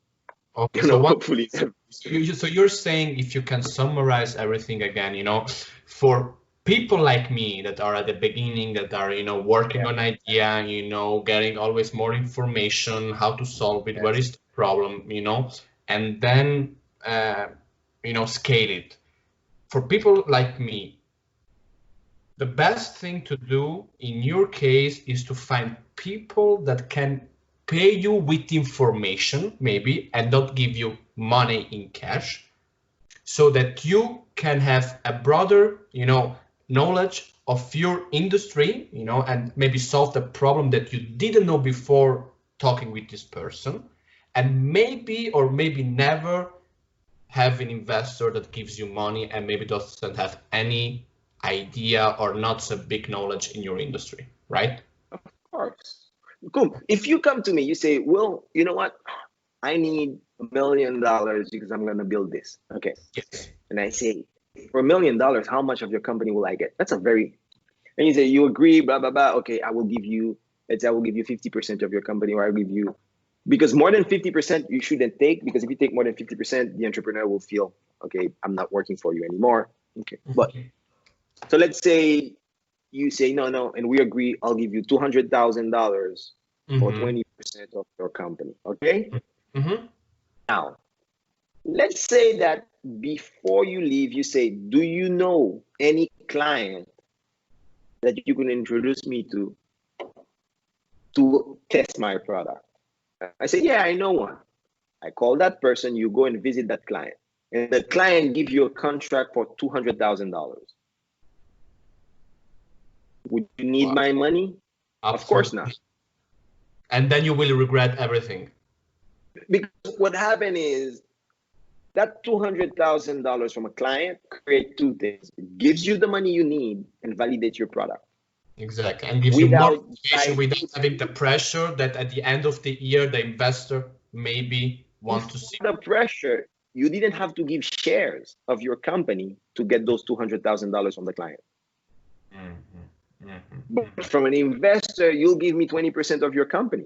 B: Okay,
A: You
B: so
A: know,
B: one,
A: hopefully.
B: so you're saying, if you can summarize everything again, for people like me that are at the beginning, that are, working on idea, getting always more information, how to solve it, where is the problem, and then, scale it. For people like me, the best thing to do in your case is to find people that can pay you with information, maybe, and not give you money in cash, so that you can have a broader, knowledge of your industry, and maybe solve the problem that you didn't know before talking with this person, and maybe or maybe never have an investor that gives you money and maybe doesn't have any idea or not so big knowledge in your industry, right?
A: Of course. Cool. If you come to me, you say, well, you know what? I need $1 million because I'm going to build this. Okay.
B: Yes.
A: And I say, for $1 million, how much of your company will I get? That's a very, and you say, you agree, blah, blah, blah. Okay, I will give you, let's say I will give you 50% of your company, or I'll give you, because more than 50% you shouldn't take, because if you take more than 50%, the entrepreneur will feel, okay, I'm not working for you anymore. Okay. But so let's say you say, no, and we agree, I'll give you $200,000 for 20% of your company. Okay. Now, let's say that before you leave, you say, do you know any client that you can introduce me to test my product? I say, yeah, I know one. I call that person, you go and visit that client, and the client gives you a contract for $200,000. Would you need my money?
B: Absolutely.
A: Of course not.
B: And then you will regret everything.
A: Because what happened is that $200,000 from a client create two things. It gives you the money you need and validates your product.
B: Exactly. And gives you more motivation without having the pressure that at the end of the year, the investor maybe wants to see.
A: The pressure, you didn't have to give shares of your company to get those $200,000 from the client. But from an investor, you'll give me 20% of your company.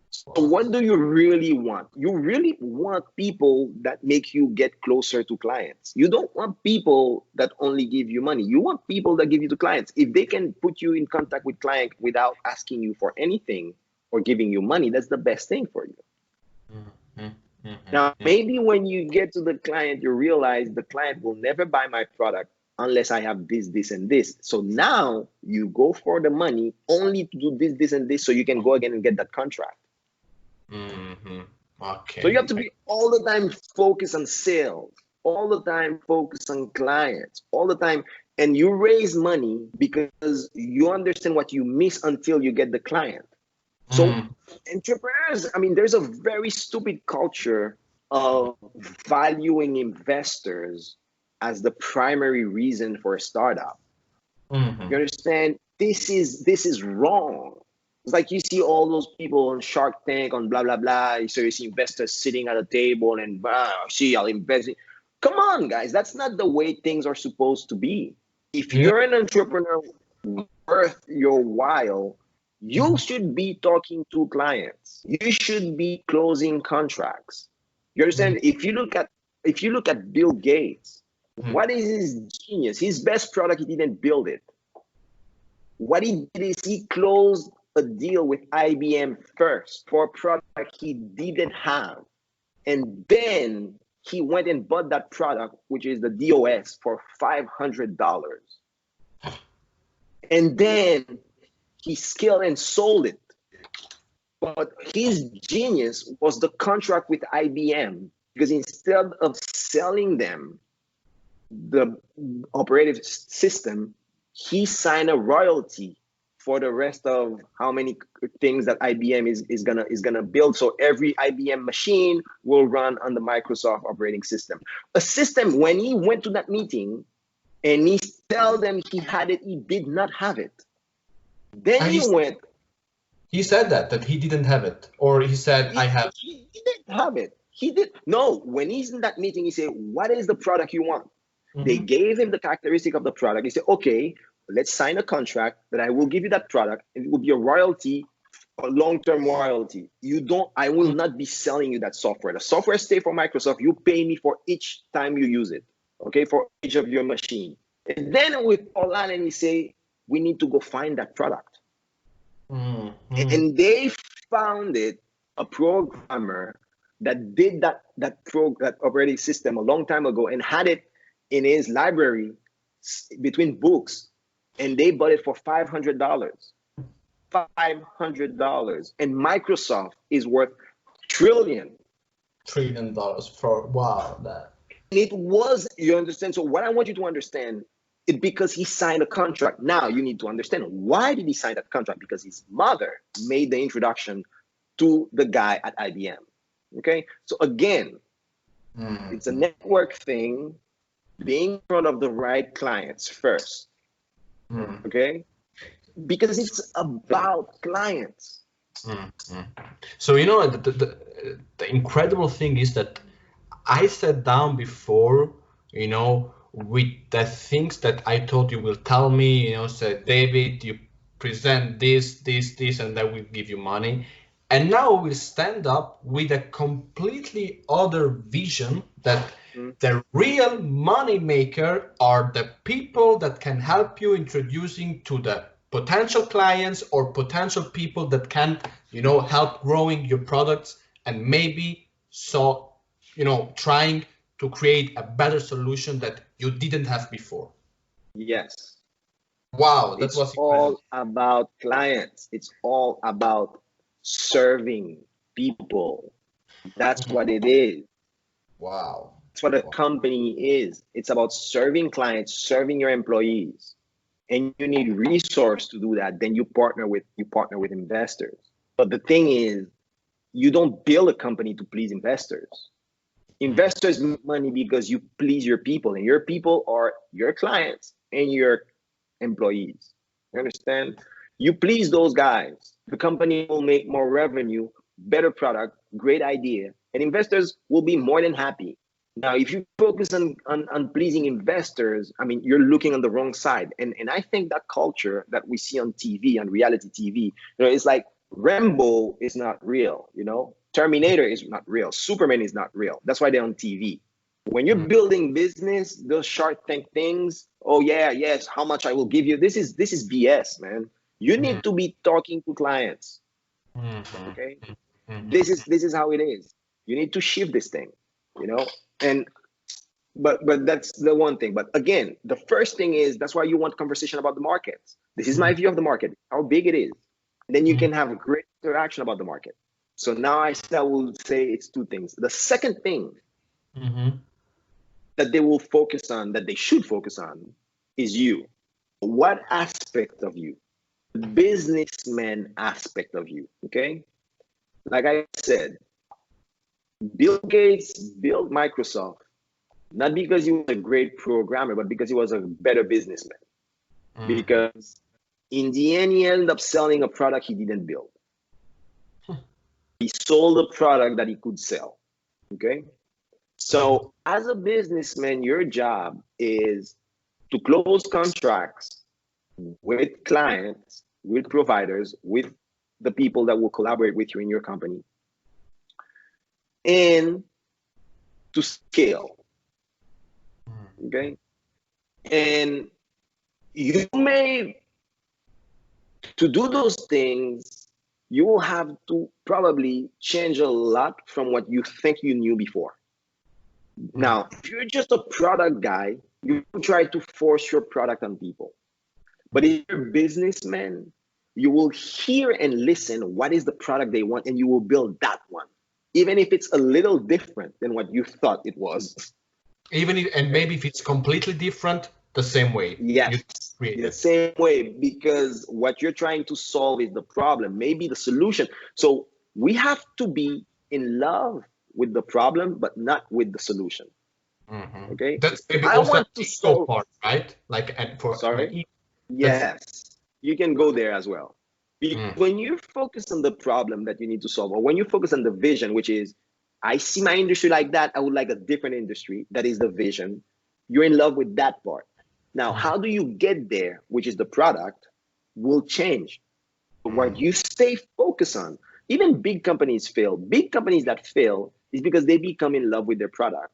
A: So what do you really want? You really want people that make you get closer to clients. You don't want people that only give you money. You want people that give you to clients. If they can put you in contact with client without asking you for anything or giving you money, that's the best thing for you. Now, maybe when you get to the client, you realize the client will never buy my product unless I have this, this, and this. So now you go for the money only to do this, this, and this, so you can go again and get that contract.
B: Okay.
A: So you have to be all the time focused on sales, all the time focused on clients, all the time. And you raise money because you understand what you miss until you get the client. So entrepreneurs, I mean, there's a very stupid culture of valuing investors as the primary reason for a startup. You understand? This is wrong. It's like you see all those people on Shark Tank, on blah, blah, blah. So you see investors sitting at a table and, see, I'll invest. Come on, guys. That's not the way things are supposed to be. If you're an entrepreneur worth your while, you should be talking to clients. You should be closing contracts. You understand? If you look at Bill Gates, what is his genius? His best product, he didn't build it. What he did is he closed a deal with IBM first for a product he didn't have. And then he went and bought that product, which is the DOS, for $500. And then he scaled and sold it. But his genius was the contract with IBM, because instead of selling them the operating system, he signed a royalty for the rest of how many things that IBM is gonna build. So every IBM machine will run on the Microsoft operating system. A system, when he went to that meeting and he told them he had it, he did not have it. Then
B: he said that he didn't have it, or he said, I have.
A: He didn't have it. He did. No, when he's in that meeting, he said, what is the product you want? They gave him the characteristic of the product. He said, okay, let's sign a contract that I will give you that product, and it will be a royalty a long-term royalty. I will not be selling you that software. The software stay for Microsoft. You pay me for each time you use it, okay, for each of your machine. And then we call on and we say, we need to go find that product. And they found a programmer that did that operating system a long time ago and had it in his library between books, and they bought it for $500. $500, and Microsoft is worth $1 trillion
B: for wow that.
A: And it was, you understand? So what I want you to understand is because he signed a contract. Now you need to understand, why did he sign that contract? Because his mother made the introduction to the guy at IBM. Okay, so again, it's a network thing, being in front of the right clients first. Okay, because it's about clients.
B: So the incredible thing is that I sat down before, with the things that I thought you will tell me, said, David, you present this, and that will give you money. And now we stand up with a completely other vision that the real money maker are the people that can help you introducing to the potential clients or potential people that can, help growing your products and maybe trying to create a better solution that you didn't have before.
A: Yes.
B: Wow,
A: that was all about clients. It's all about serving people. That's what it is.
B: Wow.
A: That's what a company is. It's about serving clients, serving your employees. And you need resource to do that. Then you partner with investors. But the thing is, you don't build a company to please investors. Investors make money because you please your people, and your people are your clients and your employees. You understand? You please those guys, the company will make more revenue, better product, great idea, and investors will be more than happy. Now, if you focus on pleasing investors, I mean, you're looking on the wrong side. And I think that culture that we see on TV, on reality TV, it's like Rambo is not real, Terminator is not real, Superman is not real. That's why they're on TV. When you're building business, those Shark Tank things, oh yeah, yes, how much I will give you. This is BS, man. You need to be talking to clients. Okay? This is how it is. You need to shift this thing, and but that's the one thing. But again, the first thing is, that's why you want conversation about the markets. This is my view of the market, how big it is. And then you can have a great interaction about the market. So now I will say it's two things. The second thing that they will focus on, that they should focus on, is you. What aspect of you? The businessman aspect of you, okay? Like I said, Bill Gates built Microsoft not because he was a great programmer, but because he was a better businessman. Because in the end, he ended up selling a product he didn't build. He sold a product that he could sell, okay? So as a businessman, your job is to close contracts with clients, with providers, with the people that will collaborate with you in your company, and to scale. Okay? And you may, to do those things, you will have to probably change a lot from what you think you knew before. Now, if you're just a product guy, you try to force your product on people. But if you're a businessman, you will hear and listen what is the product they want, and you will build that one, even if it's a little different than what you thought it was.
B: And maybe if it's completely different, the same way.
A: Yes, the same way, because what you're trying to solve is the problem, maybe the solution. So we have to be in love with the problem, but not with the solution. Okay,
B: that's maybe also the ego part, right? Like, and for
A: sorry, yes, you can go there as well. When you focus on the problem that you need to solve, or when you focus on the vision, which is, I see my industry like that, I would like a different industry. That is the vision. You're in love with that part. Now, how do you get there, which is the product, will change. What you stay focused on, even big companies fail. Big companies that fail is because they become in love with their product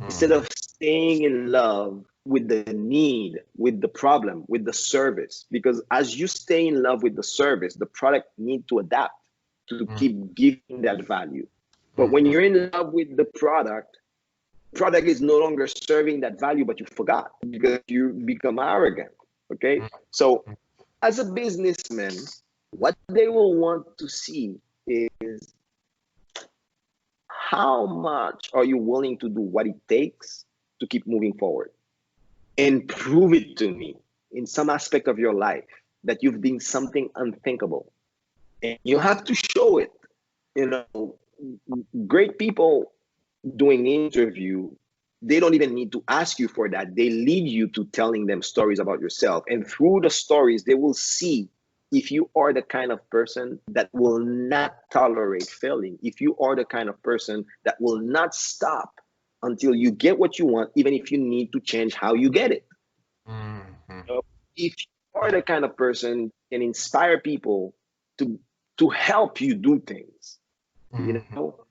A: instead of staying in love with the need, with the problem, with the service. Because as you stay in love with the service, the product need to adapt to keep giving that value. But when you're in love with the product is no longer serving that value, but you forgot because you become arrogant. Okay. So as a businessman, what they will want to see is how much are you willing to do what it takes to keep moving forward, and prove it to me in some aspect of your life that you've been something unthinkable, and you have to show it. You know, great people doing interview, they don't even need to ask you for that. They lead you to telling them stories about yourself, and through the stories they will see if you are the kind of person that will not tolerate failing, if you are the kind of person that will not stop until you get what you want, even if you need to change how you get it. So if you are the kind of person can inspire people to help you do things, you know,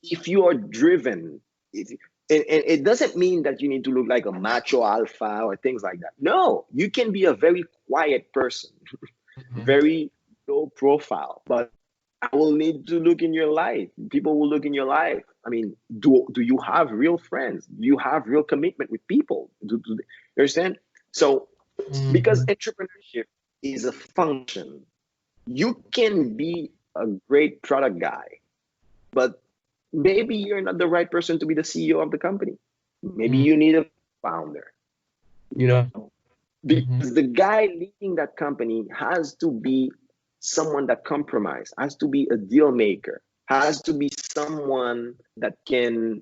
A: if you are driven, and it doesn't mean that you need to look like a macho alpha or things like that. No, you can be a very quiet person, very low profile, but I will need to look in your life. People will look in your life. I mean, do you have real friends? Do you have real commitment with people? You understand? So, because entrepreneurship is a function, you can be a great product guy, but maybe you're not the right person to be the CEO of the company. Maybe you need a founder, you know, because the guy leading that company has to be someone that compromise, has to be a deal maker, has to be someone that can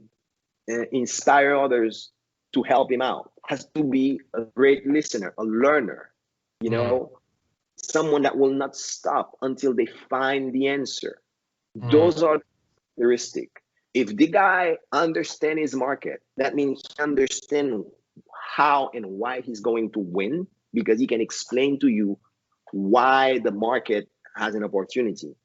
A: inspire others to help him out, has to be a great listener, a learner, you know, someone that will not stop until they find the answer. Those are characteristics. If the guy understands his market, that means he understands how and why he's going to win, because he can explain to you why the market has an opportunity.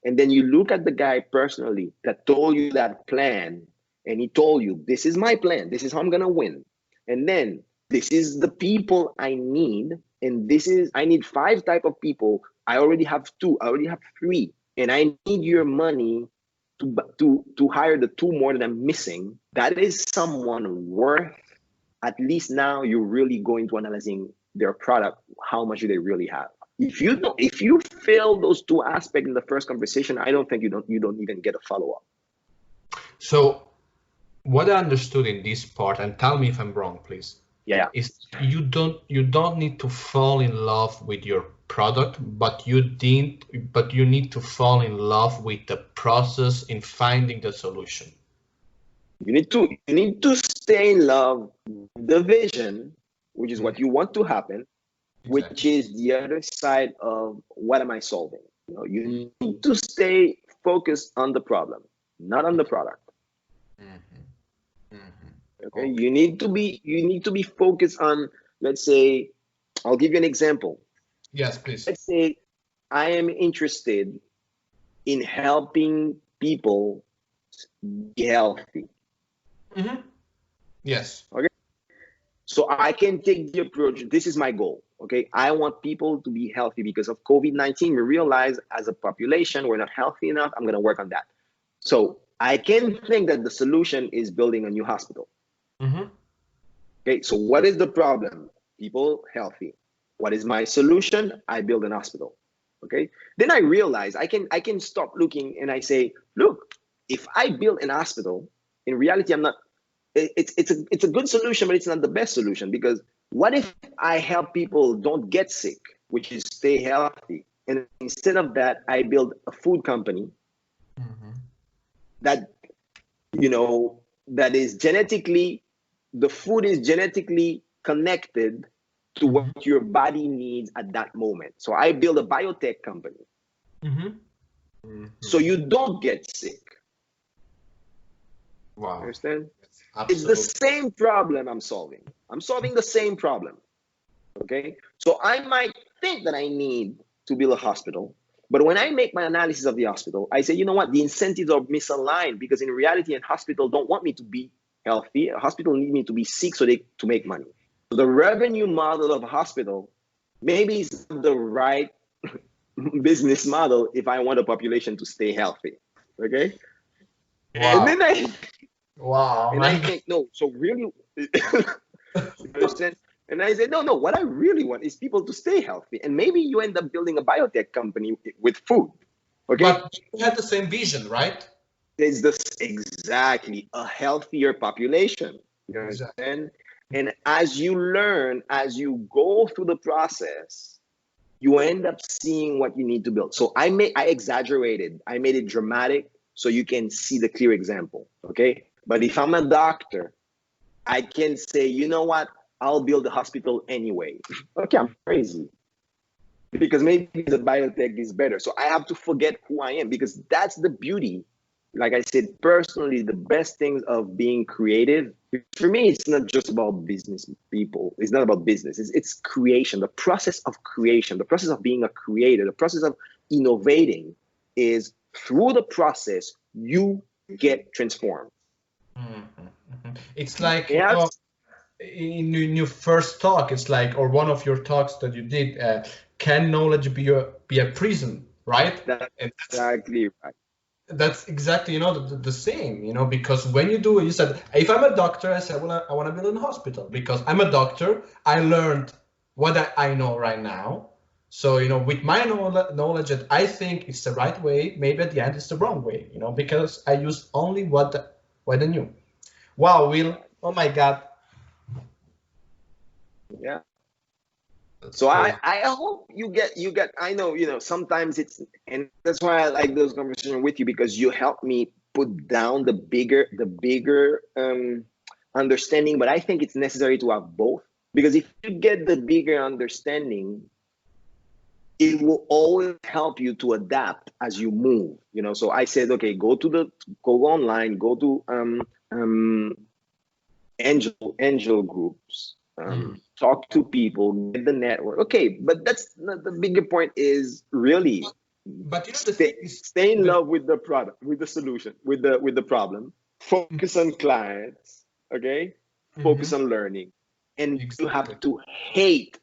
A: And then you look at the guy personally that told you that plan, and he told you, this is my plan, this is how I'm gonna win. And then this is the people I need, and I need 5 type of people. I already have 2, I already have 3, and I need your money to hire the 2 more that I'm missing. That is someone worth, at least now you're really going to analyzing their product, how much do they really have. If you fail those 2 aspects in the first conversation, I don't think you don't even get a follow-up.
B: So what I understood in this part, and tell me if I'm wrong, please.
A: Yeah.
B: Is you don't need to fall in love with your product, but you need to fall in love with the process in finding the solution.
A: You need to stay in love with the vision, which is what you want to happen, which is the other side of what am I solving. You know, you need to stay focused on the problem, not on the product. Okay, you need to be focused on, let's say, I'll give you an example.
B: Yes, please.
A: Let's say I am interested in helping people be healthy.
B: Yes.
A: Okay. So I can take the approach. This is my goal. Okay. I want people to be healthy because of COVID-19. We realize as a population, we're not healthy enough. I'm going to work on that. So I can think that the solution is building a new hospital. Okay. So what is the problem? People healthy. What is my solution? I build an hospital. Okay. Then I realize I can stop looking and I say, look, if I build an hospital, in reality, it's a good solution, but it's not the best solution, because what if I help people don't get sick, which is stay healthy, and instead of that, I build a food company that, you know, that is the food is genetically connected to what your body needs at that moment. So I build a biotech company. So you don't get sick.
B: Wow.
A: Understand?
B: Absolutely.
A: It's the same problem I'm solving. I'm solving the same problem. Okay. So I might think that I need to build a hospital, But when I make my analysis of the hospital, I say, you know what? The incentives are misaligned because in reality, a hospital don't want me to be healthy. A hospital need me to be sick to make money. So the revenue model of a hospital maybe is the right business model if I want a population to stay healthy. Okay.
B: Wow.
A: And then I
B: I
A: think, no, so really, you understand? And I said, no, what I really want is people to stay healthy. And maybe you end up building a biotech company with food. Okay.
B: But you had the same vision, right?
A: There's this exactly a healthier population. You understand?
B: Exactly.
A: And as you learn, as you go through the process, you end up seeing what you need to build. So I exaggerated, I made it dramatic so you can see the clear example. Okay. But if I'm a doctor, I can say, you know what? I'll build a hospital anyway. Okay, I'm crazy. Because maybe the biotech is better. So I have to forget who I am because that's the beauty. Like I said, personally, the best things of being creative, for me, it's not just about business people. It's not about business. It's creation, the process of creation, the process of being a creator, the process of innovating is through the process, you get transformed.
B: It's like,
A: Yes.
B: In your first talk, it's like, or one of your talks that you did, can knowledge be a prison, right?
A: That's exactly right.
B: That's exactly, the same, because when you do it, you said, if I'm a doctor, I said, well, I want to build a hospital because I'm a doctor. I learned what I know right now. So, with my knowledge that I think it's the right way, maybe at the end it's the wrong way, because I use only what I knew. Wow, Will, oh my God.
A: Yeah.
B: That's
A: So
B: crazy.
A: I hope you get, I know, sometimes and that's why I like those conversations with you because you help me put down the bigger understanding, but I think it's necessary to have both because if you get the bigger understanding, it will always help you to adapt as you move, So I said, okay, go online, go to angel groups, talk to people, get the network. Okay, but that's not the bigger point. Is really,
B: but the thing is,
A: stay in love with the product, with the solution, with the problem. Focus on clients. Okay, focus on learning, and
B: exactly.
A: you have to hate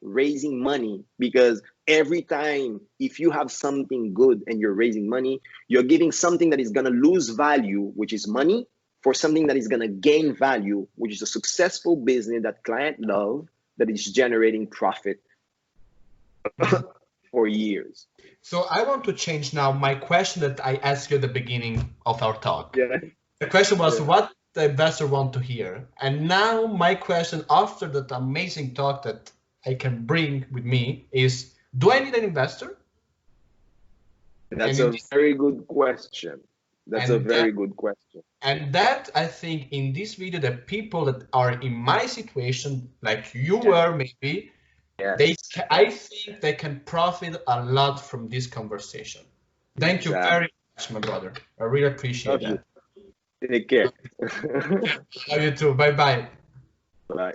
A: raising money because every time if you have something good and you're raising money, you're giving something that is going to lose value, which is money, for something that is going to gain value, which is a successful business that client love, that is generating profit for years.
B: So I want to change now my question that I asked you at the beginning of our talk.
A: Yeah.
B: The question was what the investor want to hear. And now my question after that amazing talk that I can bring with me is, do I need an investor?
A: That's a very good question. That's a very good question.
B: And that, I think, in this video, the people that are in my situation, like you were maybe, I think they can profit a lot from this conversation. Thank you very much, my brother. I really appreciate that.
A: Take care.
B: Love you too. Bye-bye.
A: Bye.